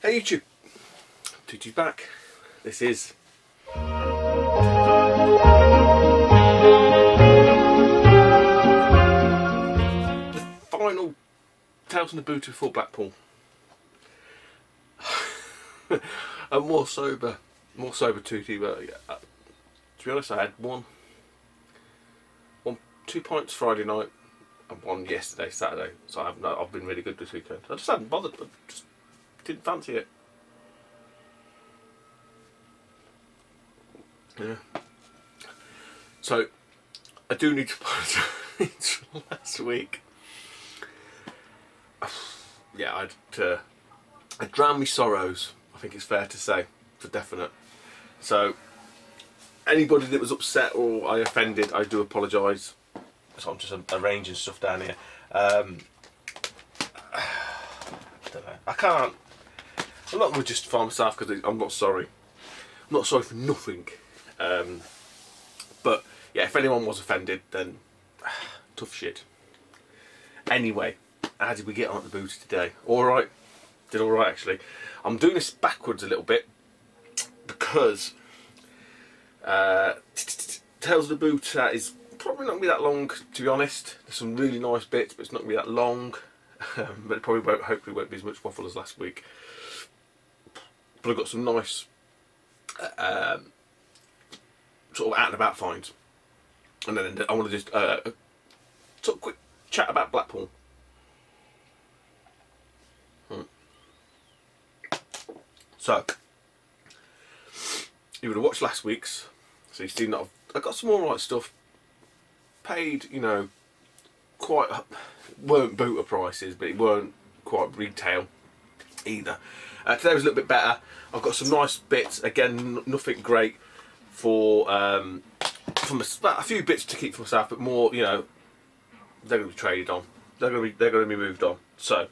Hey YouTube, Tutu's back. This is the final Tales from the Boot for Blackpool. A more sober Tutu, but to be honest, I had two pints Friday night and one yesterday, Saturday. So I've been really good this weekend. I just hadn't bothered, but just didn't fancy it. Yeah. So I do need to apologise for last week. Yeah, I drowned my sorrows. I think it's fair to say, for definite. So anybody that was upset or I offended, I do apologise. So I'm just arranging stuff down here. I don't know. I can't. I'm not going to justify myself because I'm not sorry. I'm not sorry for nothing. But yeah, if anyone was offended, then tough shit. Anyway, how did we get on at the booty today? Alright. Did alright actually. I'm doing this backwards a little bit because Tales of the Boot is probably not going to be that long, to be honest. There's some really nice bits, but it's not going to be that long. But it probably won't, hopefully won't be as much waffle as last week. But I've got some nice sort of out and about finds. And then I want to just sort of quick chat about Blackpool. So, you would have watched last week's, so you've seen that I got some alright stuff. Paid, you know, quite, weren't booter prices, but it weren't quite retail either. Today was a little bit better. I've got some nice bits, again, nothing great for, from a few bits to keep for myself, but more, you know, they're going to be traded on. They're going to be moved on. So,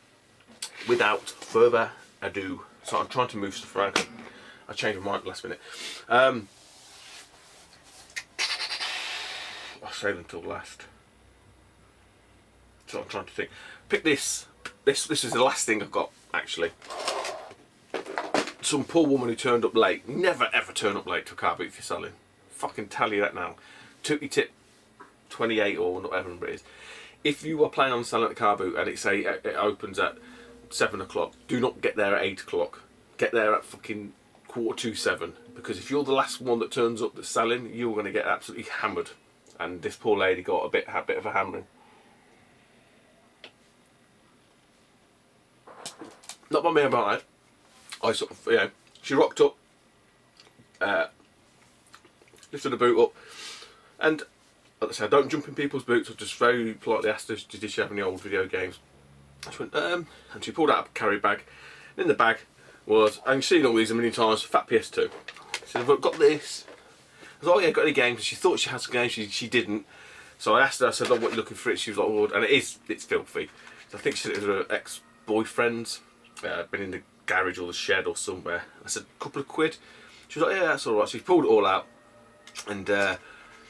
without further ado, so I'm trying to move stuff around. I changed my mind last minute. I'll save them till last. So I'm trying to think. Pick this. This is the last thing I've got actually. Some poor woman who turned up late. Never ever turn up late to a car boot if you're selling. Fucking tell you that now. Took your tip 28 or whatever it is. If you are planning on selling at the car boot and it opens at 7 o'clock, do not get there at 8 o'clock. Get there at fucking 7:15, because if you're the last one that turns up that's selling, you're going to get absolutely hammered. And this poor lady got a bit of a hammering. Not by me about that. I sort of, you know, she rocked up, lifted the boot up, and like I said, I don't jump in people's boots. I just very politely asked her, did she have any old video games? She went, and she pulled out a carry bag. And in the bag was, and you've seen all these a million times, fat PS2. She said, I've got this. I was like, oh yeah, got any games? And she thought she had some games, she didn't. So I asked her, I said, oh, what are you looking for it? She was like, oh, and it's filthy. So I think she said it was her ex-boyfriend's, been in the garage or the shed or somewhere. I said, a couple of quid. She was like, yeah, that's alright. So she pulled it all out, and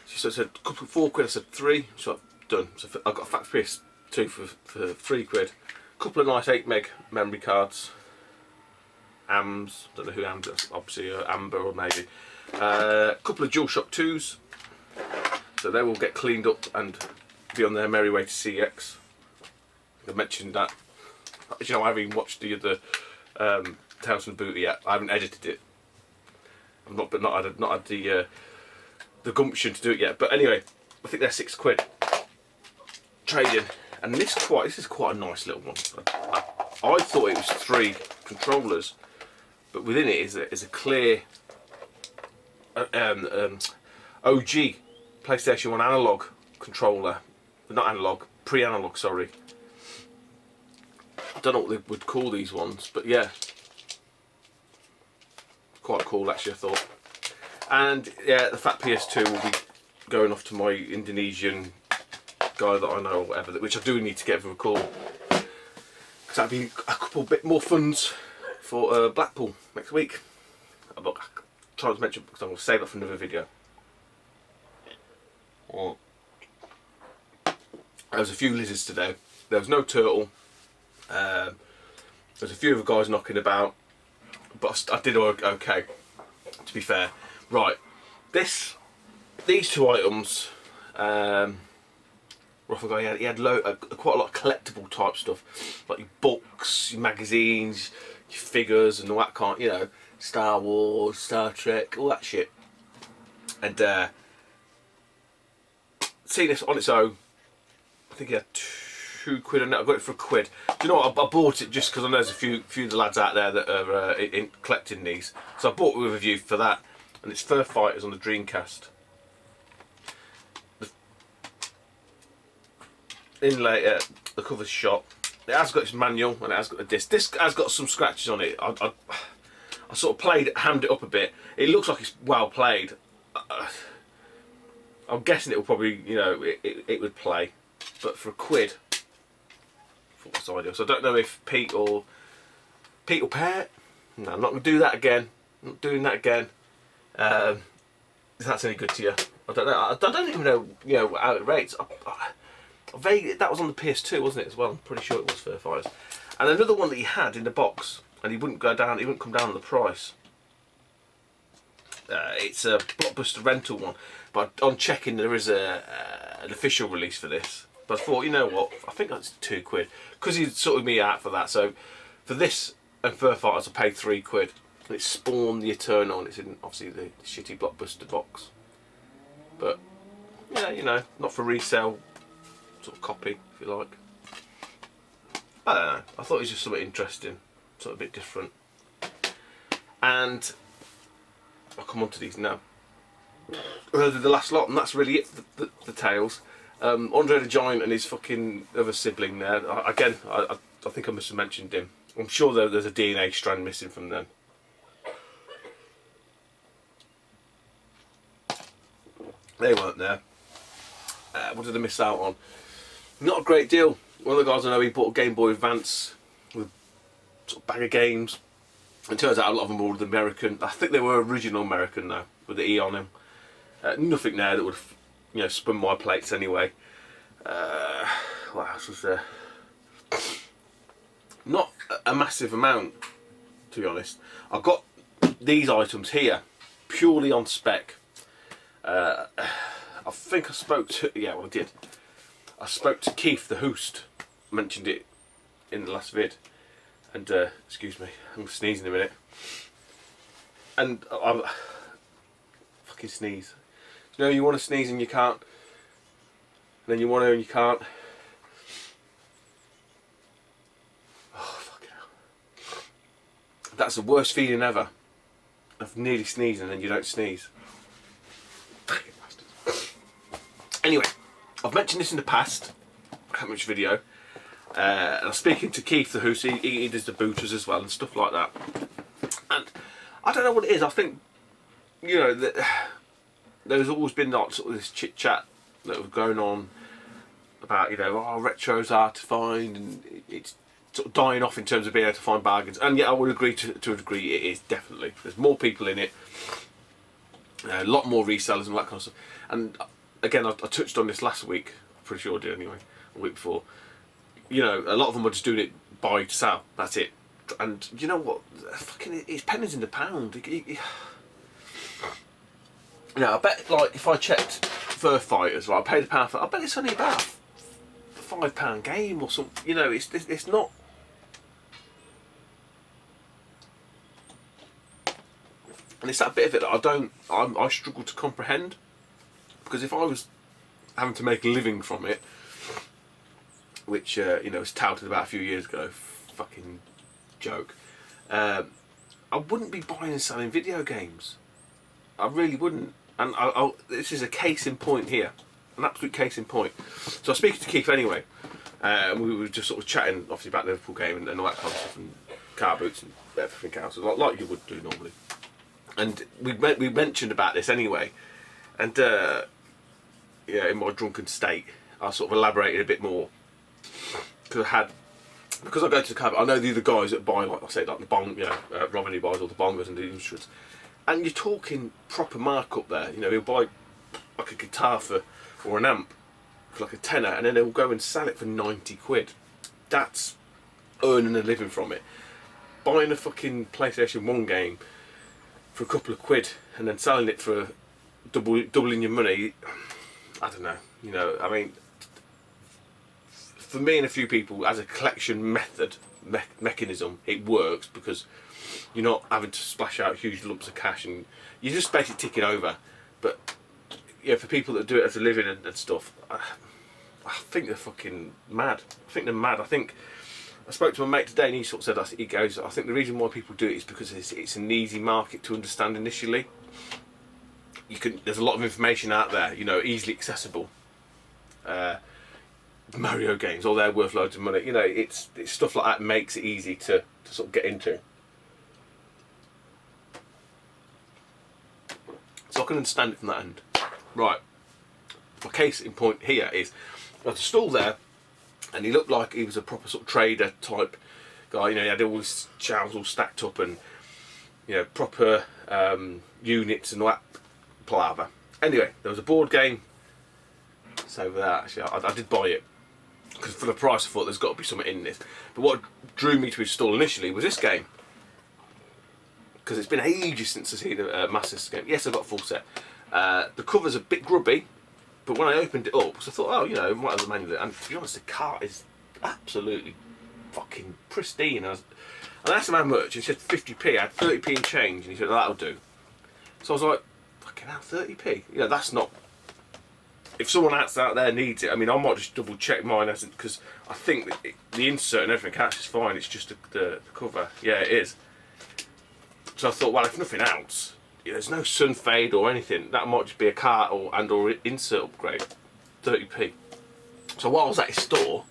she sort of said, a couple of 4 quid. I said, 3. So I've done. So I got a fat PS2 for 3 quid. A couple of nice 8 meg memory cards. AMs, don't know who AMs is, obviously Amber or maybe. A couple of DualShock 2s. So they will get cleaned up and be on their merry way to CX. I mentioned that. You know, I haven't even watched the other Tales from the Boot yet. I haven't edited it. I've not had the gumption to do it yet. But anyway, I think they're 6 quid. Trading, and this is quite a nice little one. I thought it was 3 controllers, but within it is a clear OG PlayStation 1 analog controller, not analog, pre-analog, sorry. I don't know what they would call these ones, but yeah, quite cool actually, I thought. And yeah, the fat PS2 will be going off to my Indonesian guy that I know or whatever, which I do need to get for a call, because that'd be a couple bit more funds for Blackpool next week. I'm trying to mention because I'm going to save that for another video. There was a few lizards today. There was no turtle. There's a few other guys knocking about. but I did okay, to be fair. Right, these two items, I forgot he had quite a lot of collectible type stuff, like your books, your magazines, your figures, and all that kind, you know, Star Wars, Star Trek, all that shit. And seeing this on its own, I think he had £2 on it. I got it for £1. Do you know what? I bought it just because I know there's a few of the lads out there that are collecting these, so I bought it with a view for that. And it's Fur Fighters on the Dreamcast. Inlay, the cover's shot. It has got its manual and it has got a disc. This has got some scratches on it. I sort of hammed it up a bit. It looks like it's well played. I'm guessing it will probably, you know, it would play, but for £1, I thought that's ideal. So I don't know if Pete will pay it. No, I'm not going to do that again. I'm not doing that again. If that's any good to you, I don't know. I don't even know, you know, how it rates. That was on the PS2, wasn't it, as well? I'm pretty sure it was Fur Fighters. And another one that he had in the box, and he wouldn't come down on the price. It's a Blockbuster rental one, but on checking there is an official release for this. But I thought, you know what, I think that's £2, because he sorted me out for that. So for this and Fur Fighters I paid £3. And it's Spawn the Eternal, and it's in obviously the shitty Blockbuster box. But yeah, you know, not for resale, sort of copy, if you like. I don't know, I thought it was just something interesting, sort of a bit different. And I'll come on to these now. Those are the last lot, and that's really it for the tales. Andre the Giant and his fucking other sibling there. Again, I think I must have mentioned him. I'm sure there's a DNA strand missing from them. They weren't there. What did I miss out on? Not a great deal. One of the guys I know, he bought a Game Boy Advance with sort of bag of games. It turns out a lot of them were the American. I think they were original American though, with the E on them. Nothing there that would, you know, spun my plates anyway. What else was there? Not a massive amount, to be honest. I got these items here purely on spec. I think I spoke to, yeah, well I did. I spoke to Keith the host, mentioned it in the last vid, and excuse me, I'm sneezing in a minute. And I fucking sneeze. You know, you want to sneeze and you can't, and then you want to and you can't. Oh fucking hell! That's the worst feeling ever. Of nearly sneezing and then you don't sneeze. Anyway, I've mentioned this in the past, how much video, and I'm speaking to Keith the host. He does the booters as well and stuff like that. And I don't know what it is. I think, you know, that there's always been like sort of this chit chat that was going on about, you know, oh, retro's hard to find, and it's sort of dying off in terms of being able to find bargains. And yeah, I would agree to a degree. It is definitely. There's more people in it, a lot more resellers and all that kind of stuff. And again, I touched on this last week. I'm pretty sure I did anyway, a week before. You know, a lot of them are just doing it buy to sell. That's it. And you know what? Fucking, it's pennies in the pound. You know, I bet, like, if I checked Fur Fighters, right, I paid £1 for it, I bet it's only about a £5 game or something. You know, it's not. And it's that bit of it that I struggle to comprehend. Because if I was having to make a living from it, which you know, was touted about a few years ago, fucking joke, I wouldn't be buying and selling video games. I really wouldn't. And this is a case in point here, an absolute case in point. So I was speaking to Keith anyway, and we were just sort of chatting, obviously, about the Liverpool game and all that kind of stuff, and car boots and everything else, like you would do normally. And we mentioned about this anyway, and yeah, in my drunken state, I sort of elaborated a bit more because I go to the car. I know the other guys that buy, like I said, like the bong, you know, Robin who buys all the bongos and the instruments, and you're talking proper markup there. You know, he'll buy like a guitar or an amp for like a tenner, and then they'll go and sell it for £90. That's earning a living from it. buying a fucking PlayStation 1 game for a couple of quid and then selling it for doubling your money, I don't know, you know, I mean, for me and a few people, as a collection mechanism, it works because you're not having to splash out huge lumps of cash and you're just basically ticking over. But yeah, for people that do it as a living and stuff, I think they're fucking mad. I think they're mad. I think I spoke to my mate today and he sort of said, he goes, I think the reason why people do it is because it's an easy market to understand initially. There's a lot of information out there, you know, easily accessible. Mario games, all they're worth loads of money. You know, it's stuff like that makes it easy to sort of get into. So I can understand it from that end. Right. My case in point here is, there was a stall there, and he looked like he was a proper sort of trader type guy. You know, he had all his shelves all stacked up and, you know, proper units and all that palaver. Anyway, there was a board game. It's over there actually. I did buy it because for the price I thought there's got to be something in this. But what drew me to his stall initially was this game, because it's been ages since I've seen a Master System game. Yes, I've got a full set. The cover's a bit grubby, but when I opened it up, so I thought, oh, you know, I might have the manual. And to be honest, the cart is absolutely fucking pristine. And I asked him how much, and he said 50p. I had 30p in change, and he said, oh, that'll do. So I was like, fucking hell, 30p? You know, that's not... If someone else out there needs it, I mean, I might just double check mine, because I think that the insert and everything else is fine. It's just the cover. Yeah, it is. So I thought, well, if nothing else, there's no sun fade or anything, that might just be a cart or insert upgrade. 30p. So while I was at his store,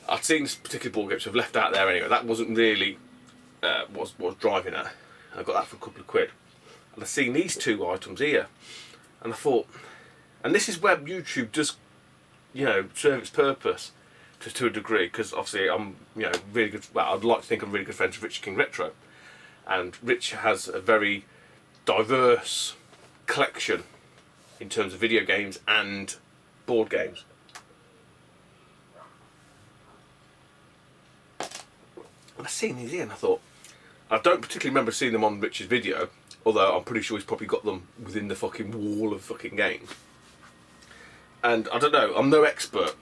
I'd seen this particular board game, so I've left out there anyway. That wasn't really what I was driving at. I got that for a couple of quid. And I've seen these two items here, and I thought, and this is where YouTube does, you know, serve its purpose to a degree, because obviously I'm, you know, really good. Well, I'd like to think I'm really good friends with Rich King Retro, and Rich has a very diverse collection in terms of video games and board games. And I seen these here and I thought, I don't particularly remember seeing them on Rich's video, although I'm pretty sure he's probably got them within the fucking wall of fucking games. And I don't know, I'm no expert,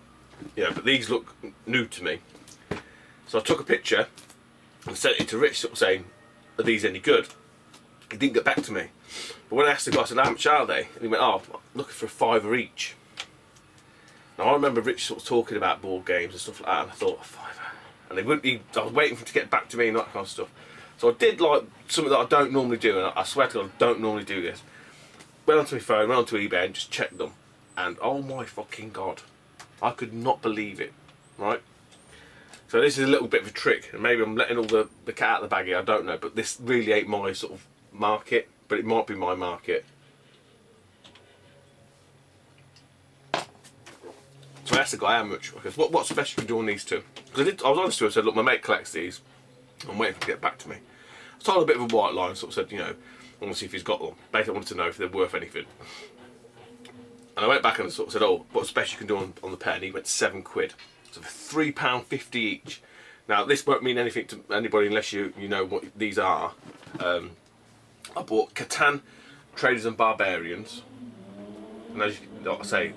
you know, but these look new to me. So I took a picture and sent it to Rich, sort of saying, are these any good? He didn't get back to me. But when I asked the guy, I said, how much are they? And he went, oh, I'm looking for £5 each. Now I remember Rich sort of talking about board games and stuff like that, and I thought, £5. And they wouldn't. I was waiting for him to get back to me and that kind of stuff. So I did like something that I don't normally do, and I swear to God, I don't normally do this. Went onto my phone, went onto eBay and just checked them. And oh my fucking God, I could not believe it, right? So this is a little bit of a trick, and maybe I'm letting all the cat out of the bag here, I don't know, but this really ain't my sort of market, but it might be my market. So I asked the guy how much, because what's the best you can do on these two? Because I was honest to him, I said, look, my mate collects these, I'm waiting for him to get back to me. I told a bit of a white line, sort of said, you know, I want to see if he's got them. Basically, I wanted to know if they're worth anything. And I went back and sort of said, oh, what's the best you can do on the pair? And he went £7. So for £3.50 each. Now, this won't mean anything to anybody unless you know what these are. I bought Catan, Traders and Barbarians. And as you can say,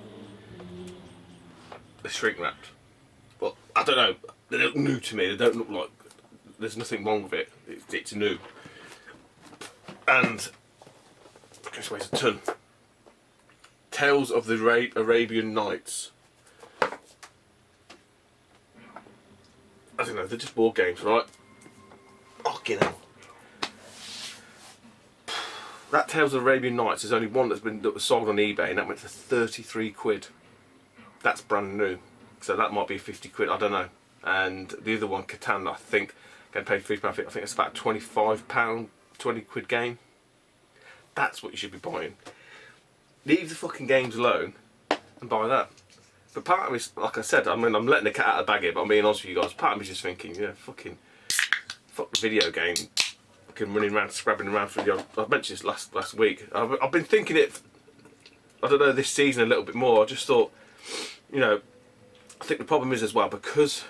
they're shrink wrapped. But I don't know, they look new to me. They don't look like, there's nothing wrong with it. It's new. And, I guess it weighs a ton. Tales of the Arabian Nights. I don't know, they're just board games, right? Fucking hell. That Tales of the Arabian Nights is only one that was sold on eBay, and that went for 33 quid. That's brand new. So that might be 50 quid, I don't know. And the other one, Catan, I think, getting paid £3. I think it's about £25, 20 quid game. That's what you should be buying. Leave the fucking games alone and buy that. But part of me, like I said, I mean, I'm letting the cat out of the bag here, but I'm being honest with you guys, part of me is just thinking, yeah, fuck the video game, fucking running around, scrabbing around for the odd, I mentioned this last week. I've been thinking it, I don't know, this season a little bit more. I just thought, you know, I think the problem is as well, because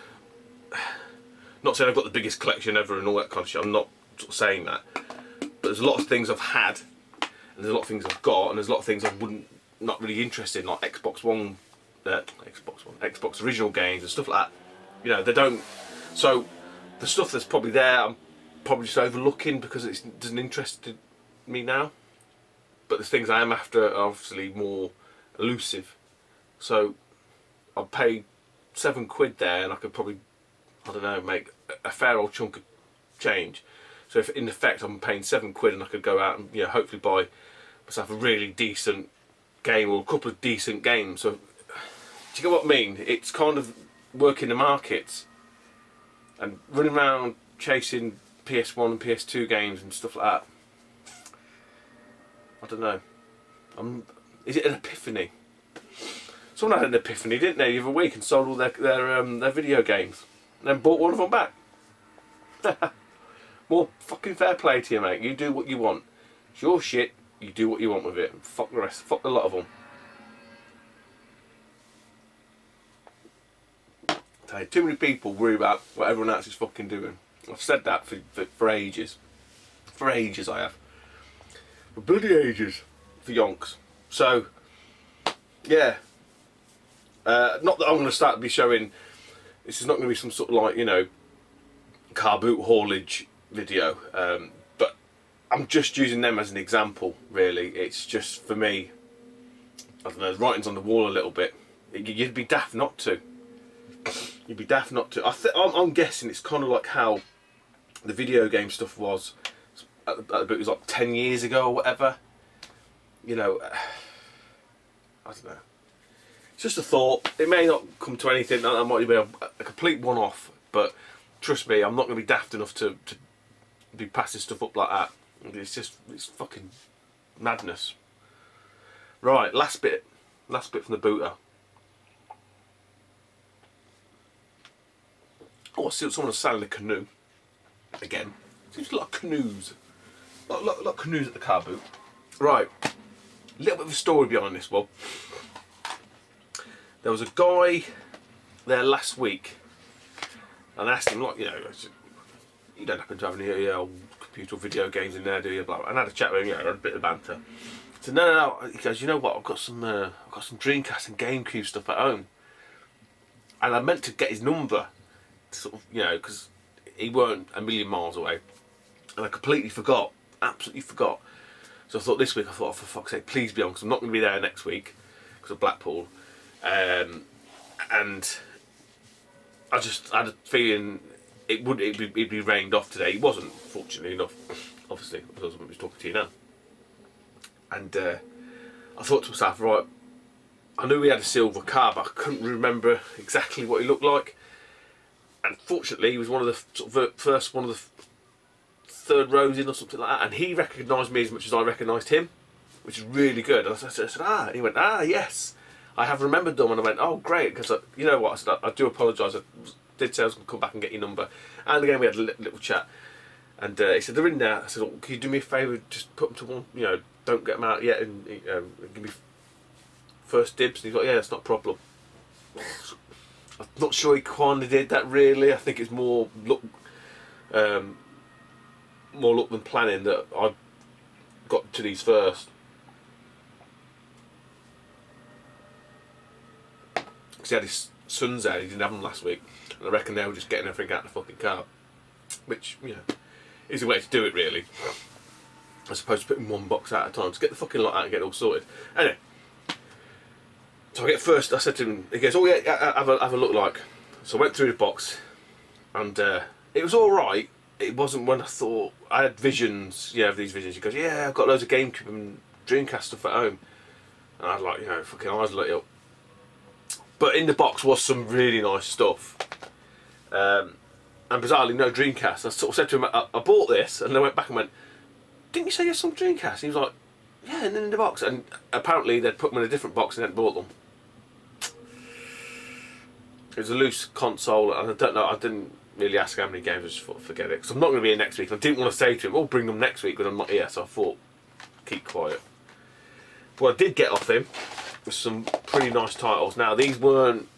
Not saying I've got the biggest collection ever and all that kind of shit, I'm not sort of saying that. But there's a lot of things I've had, and there's a lot of things I've got, and there's a lot of things I wouldn't, not really interested in, like Xbox original games and stuff like that. You know, they don't, so the stuff that's probably there, I'm probably just overlooking because it doesn't interest me now. But the things I am after are obviously more elusive. So I'll pay £7 there and I could probably, I don't know, make a fair old chunk of change. So if in effect I'm paying £7 and I could go out and, you know, hopefully buy myself a really decent game or a couple of decent games. So do you get what I mean? It's kind of working the markets and running around chasing PS1 and PS2 games and stuff like that. I don't know. Is it an epiphany? Someone had an epiphany, didn't they, the other week, and sold all their video games, and then bought one of them back. More fucking fair play to you, mate. You do what you want. It's your shit. You do what you want with it. And fuck the rest. Fuck the lot of them. Tell you, too many people worry about what everyone else is fucking doing. I've said that for ages. For ages I have. For bloody ages. For yonks. So, yeah. Not that I'm going to start to be showing, this is not going to be some sort of like, you know, car boot haulage video. But I'm just using them as an example, really. It's just, for me, I don't know, the writing's on the wall a little bit. You'd be daft not to. You'd be daft not to. I'm guessing it's kind of like how the video game stuff was. It was like 10 years ago or whatever. You know, I don't know. It's just a thought. It may not come to anything. That might be a complete one-off. But trust me, I'm not going to be daft enough to be passing stuff up like that. It's fucking madness. Right, last bit from the booter. Oh, I see someone was selling a canoe. Again, seems a lot of canoes. A lot of canoes at the car boot. Right, a little bit of a story behind this one. There was a guy there last week, and I asked him, like, you know, you don't happen to have any old computer or video games in there, do you? Blah, blah. And I had a chat with him, had a bit of banter. So no. He goes, you know what? I've got some Dreamcast and GameCube stuff at home, and I meant to get his number, sort of, you know, because he weren't a million miles away, and I completely forgot, absolutely forgot. So I thought this week, for fuck's sake, please be on, because I'm not going to be there next week because of Blackpool. And I just had a feeling it'd be rained off today. It wasn't, fortunately enough. Obviously, I was talking to you now. And I thought to myself, right, I knew he had a silver car, but I couldn't remember exactly what he looked like. And fortunately, he was one of the sort of first, one of the third rows in or something like that, and he recognised me as much as I recognised him, which is really good. And I said, ah, and he went, ah, yes. I have remembered them, and I went, oh great, because you know what, I said, I do apologise, I did say I was going to come back and get your number. And again we had a little chat, and he said, they're in there. I said, oh, can you do me a favour, just put them to one, you know, don't get them out yet, and give me first dibs. And he's like, yeah, that's not a problem. I'm not sure he kind of did that really. I think it's more look than planning that I got to these first. He had his sons there, he didn't have them last week, and I reckon they were just getting everything out of the fucking car, which, you know, is the way to do it really, as opposed to putting one box at a time. Just get the fucking lot out and get it all sorted. Anyway, so I get first, I said to him, he goes, oh yeah, have a look like. So I went through the box, and it was alright. It wasn't when I thought, I had visions, of these visions. He goes, yeah, I've got loads of GameCube and Dreamcast stuff at home, and I'd like, you know, fucking eyes lit up. But in the box was some really nice stuff, and bizarrely no Dreamcast. I sort of said to him, I bought this, and I went back and went, didn't you say you had some Dreamcast? And he was like, yeah, and then in the box. And apparently they'd put them in a different box and hadn't bought them. It was a loose console, and I don't know, I didn't really ask how many games, I just thought, forget it, because I'm not going to be here next week. I didn't want to say to him, oh, bring them next week, because I'm not here, so I thought, keep quiet. But what I did get off him was some pretty nice titles. Now, these weren't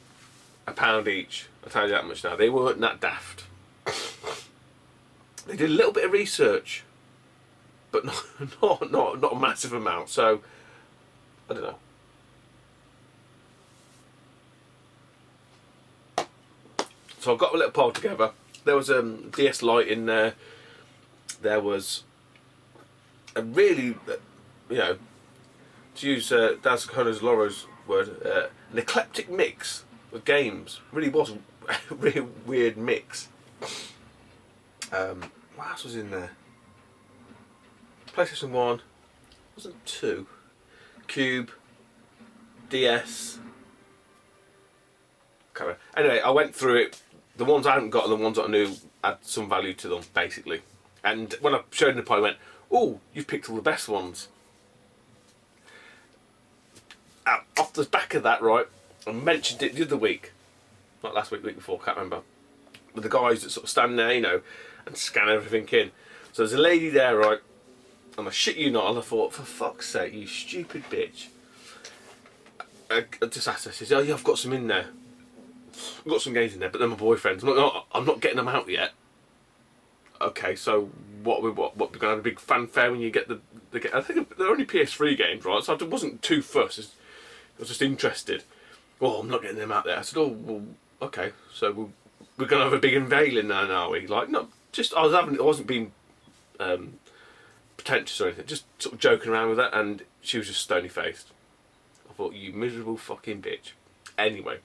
£1 each, I'll tell you that much now. They weren't that daft. they did a little bit of research, but not a massive amount. So I don't know. So I've got a little pile together. There was a DS Lite in there. There was a really, you know, to use Daz Connor's Laura's word, an eclectic mix of games. Really was a really weird mix. What else was in there? PlayStation 1, wasn't 2, Cube, DS. Okay. Anyway, I went through it. The ones I hadn't got and the ones that I knew had some value to them, basically. And when I showed the pile, I went, "Oh, you've picked all the best ones." Off the back of that, right, I mentioned it the other week, not last week, week before, can't remember. But the guys that sort of stand there, you know, and scan everything in. So there's a lady there, right, and I shit you not, and I thought, for fuck's sake, you stupid bitch. I just asked her, I said, "Oh yeah, I've got some in there. I've got some games in there, but they're my boyfriend's. I'm not getting them out yet." Okay, so what we're going to have a big fanfare when you get the I think they're only PS3 games, right? So I wasn't too fussed. I was just interested. "Well, I'm not getting them out there." I said, "Oh, well, okay. So we're going to have a big unveiling now, are we?" Like, no, just I wasn't being pretentious or anything. Just sort of joking around with her, and she was just stony faced. I thought, you miserable fucking bitch. Anyway,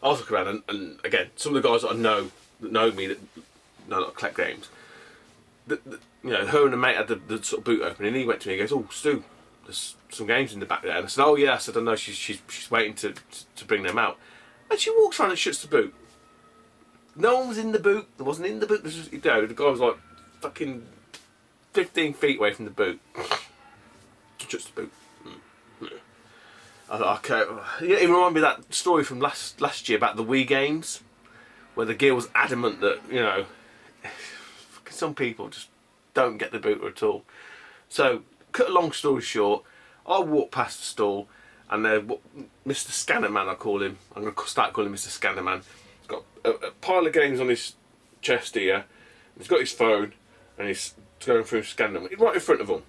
I was looking around, and again, some of the guys that I know that know me that know a lot of collect games. You know, her and a mate had the sort of boot open, and he went to me and goes, "Oh, Stu, there's some games in the back there." And I said, "Oh yeah." I said, "I know, she's waiting to bring them out." And she walks around and shuts the boot. No one was in the boot. There wasn't in the boot. This was, you know, the guy was like fucking 15 feet away from the boot. Shuts the boot. I thought, okay. Yeah, it reminded me of that story from last year about the Wii games, where the gear was adamant that, you know, some people just don't get the booter at all. So, cut a long story short, I walked past the stall, and Mr. Scannerman, I call him. I'm going to start calling him Mr. Scannerman. He's got a pile of games on his chest here. He's got his phone, and he's going through scanning them right in front of him.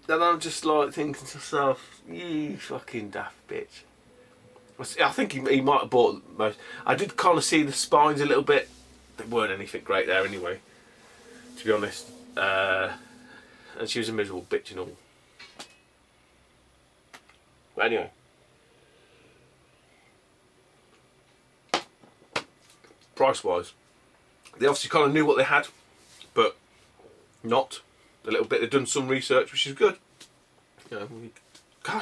And I'm just like thinking to myself, "You fucking daft bitch." I think he might have bought most. I did kind of see the spines a little bit. They weren't anything great there anyway, to be honest. And she was a miserable bitch and all. But anyway. Price-wise, they obviously kind of knew what they had, but not a little bit. They've done some research, which is good. You know,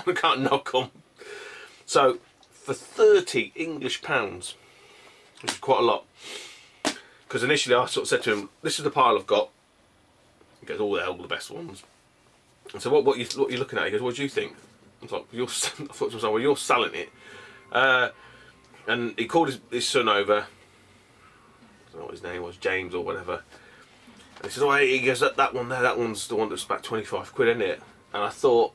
we can't knock them. So, for £30 English, which is quite a lot, because initially I sort of said to him, "This is the pile I've got." He goes, "Oh, they're all the best ones." And so what are you looking at? He goes, "What do you think?" I was like, I thought to myself, "Well, you're selling it." And he called his son over. I don't know what his name was, James or whatever. And he says, "Oh, hey," he goes, that one there, that one's the one that's about 25 quid, isn't it?" And I thought,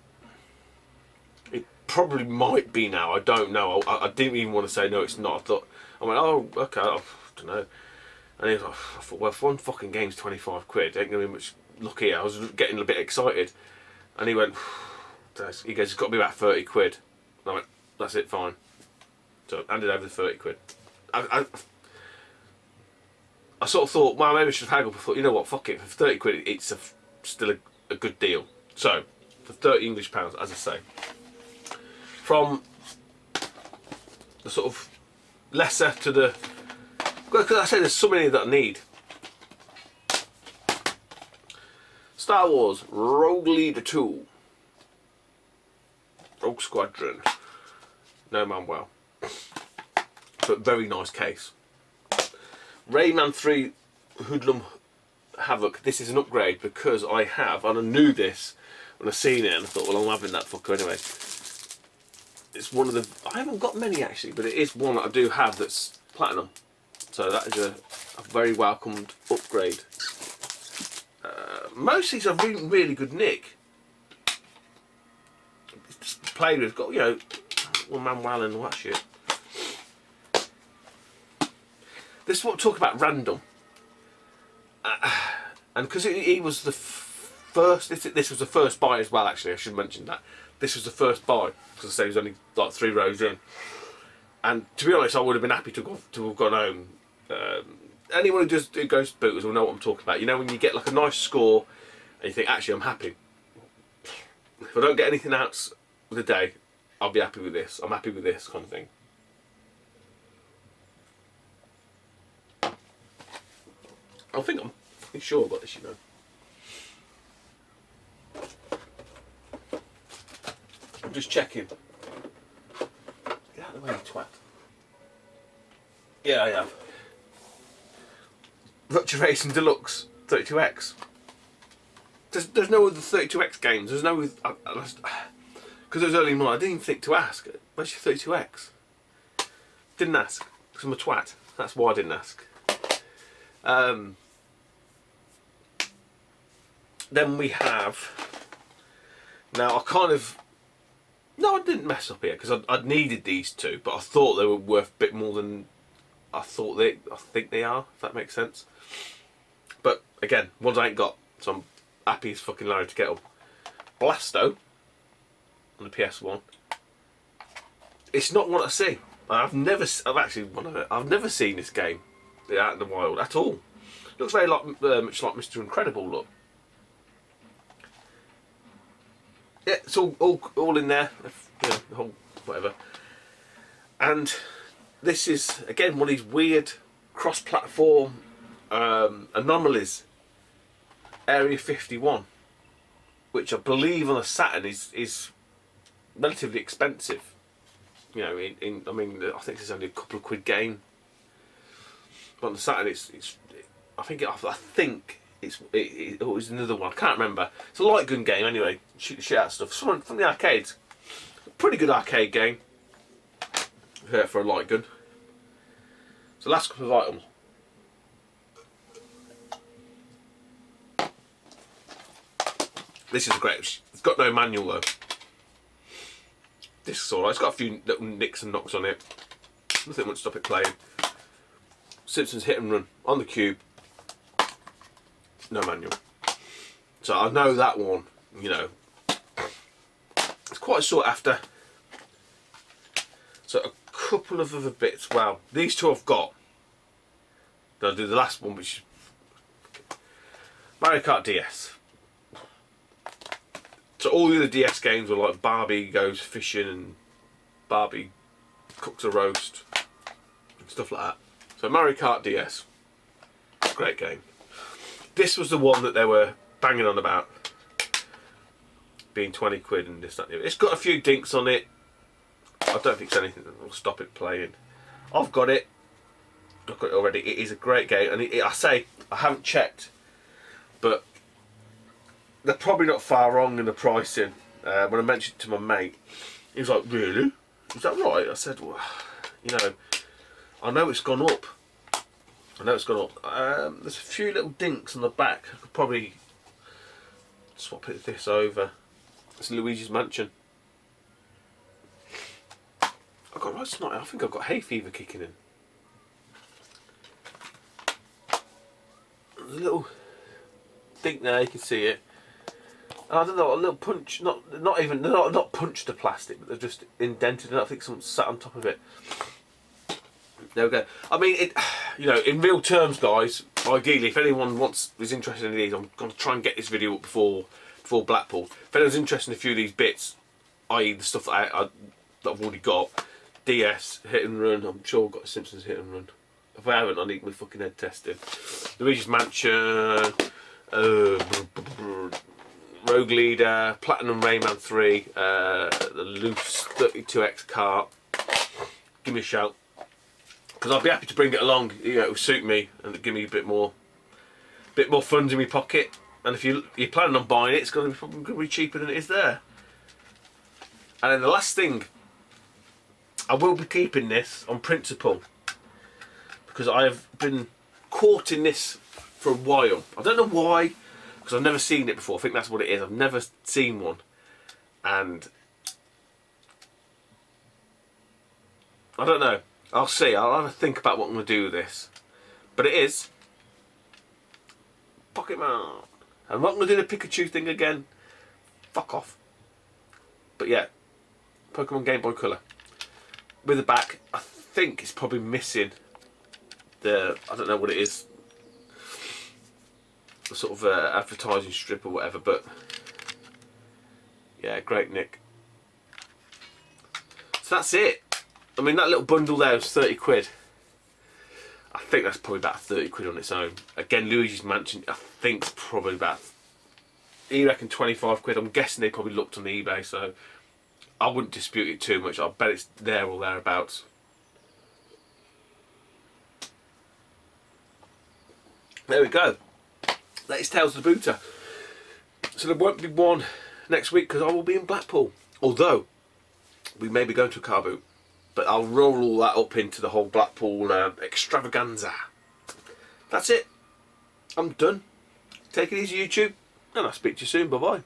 it probably might be now. I don't know. I didn't even want to say no, it's not. I went, "Oh, okay, I don't know." And he was like, I thought, well, if one fucking game's 25 quid, ain't going to be much luck here. I was getting a bit excited. And he went, he goes, "It's got to be about 30 quid. And I went, "That's it, fine." So I handed over the 30 quid. I sort of thought, well, maybe I should have haggled. I thought, you know what, fuck it. For 30 quid, it's still a good deal. So, for £30 English, as I say. From the sort of lesser to the... Because I say there's so many that I need. Star Wars Rogue Leader 2. Rogue Squadron. No man well. But very nice case. Rayman 3 Hoodlum Havoc. This is an upgrade because I have, and I knew this when I seen it, and I thought, well, I'm having that fucker anyway. It's one of the, I haven't got many actually, but it is one that I do have that's platinum. So that is a very welcomed upgrade. Most of these are really good nick. It's played with, got, you know, one man well and all that shit. This is what I talk about random. and because he was the first, this was the first buy as well. Actually, I should mention that this was the first buy, because I say he was only like 3 rows in. And to be honest, I would have been happy to have gone home. Anyone who goes to booters will know what I'm talking about. You know, when you get like a nice score and you think, actually, I'm happy. If I don't get anything else with the day, I'll be happy with this. I'm happy with this kind of thing. I'm pretty sure I've got this, you know. I'm just checking. Get out of the way, you twat. Yeah, I have. Rutcher Racing Deluxe 32X. There's no other 32X games. There's no... Because it was early in the morning, I didn't even think to ask. Where's your 32X? Didn't ask. Because I'm a twat. That's why I didn't ask. Then we have... Now, I kind of... No, I didn't mess up here, because I'd needed these two, but I thought they were worth a bit more than I think they are, if that makes sense. But, again, ones I ain't got, so I'm happy as fucking Larry to get them. Blasto, on the PS1. It's not what I see. I've never seen this game out in the wild at all. Looks very much like Mr. Incredible, look. Yeah, it's all in there, you know, the whole whatever. And this is again one of these weird cross-platform anomalies. Area 51, which I believe on a Saturn is relatively expensive. You know, I mean, I think it's only a couple of quid game. But on the Saturn, I think it was another one. I can't remember. It's a light gun game anyway. Shoot the shit out of stuff. Someone from the arcades. Pretty good arcade game for a light gun. So last couple of items. This is great. It's got no manual though. This is alright. It's got a few little nicks and knocks on it. Nothing would stop it playing. Simpsons Hit and Run on the Cube. No manual. So I know that one, you know. It's quite sought after. So a couple of other bits. Well, these two I've got. Then I'll do the last one, which is Mario Kart DS. So all the other DS games were like Barbie goes fishing and Barbie cooks a roast and stuff like that. So Mario Kart DS, great game. This was the one that they were banging on about being 20 quid and this, that, and the other. It's got a few dinks on it. I don't think it's anything that will stop it playing. I've got it. I've got it already. It is a great game, and I say I haven't checked, but they're probably not far wrong in the pricing. When I mentioned it to my mate, he was like, "Really? Is that right?" I said, "Well, you know, I know it's gone up. I know it's gone up. There's a few little dinks on the back. I could probably swap this over. It's Luigi's Mansion. I think I've got hay fever kicking in. There's a little dink there. You can see it. And I don't know, a little punch. Not punched to plastic, but they're just indented. And I think someone sat on top of it. There we go. I mean, you know, in real terms, guys, ideally, if anyone is interested in these, I'm going to try and get this video up before Blackpool. If anyone's interested in a few of these bits, i.e. the stuff that I've already got, DS, Hit and Run, I'm sure I've got a Simpsons Hit and Run. If I haven't, I need my fucking head tested. Luigi's Mansion, Rogue Leader, Platinum Rayman 3, the loose 32X kart. Give me a shout. Because I'll be happy to bring it along. You know, it will suit me and give me a bit more funds in my pocket. And if you're planning on buying it, it's going to be cheaper than it is there. And then the last thing, I will be keeping this on principle because I have been courting this for a while. I don't know why, because I've never seen it before. I think that's what it is. I've never seen one, and I don't know. I'll see. I'll have to think about what I'm going to do with this. But it is Pokemon. I'm not going to do the Pikachu thing again. Fuck off. But yeah, Pokemon Game Boy Color. With the back, I think it's probably missing the, I don't know what it is, the sort of advertising strip or whatever, but yeah, great nick. So that's it. I mean, that little bundle there was 30 quid. I think that's probably about 30 quid on its own. Again, Luigi's Mansion, I think it's probably about, he reckon 25 quid. I'm guessing they probably looked on eBay, so I wouldn't dispute it too much. I bet it's there or thereabouts. There we go. Latest Tales of the Booter. So there won't be one next week because I will be in Blackpool. Although, we may be going to a car boot. But I'll roll all that up into the whole Blackpool extravaganza. That's it. I'm done. Take it easy, YouTube. And I'll speak to you soon. Bye-bye.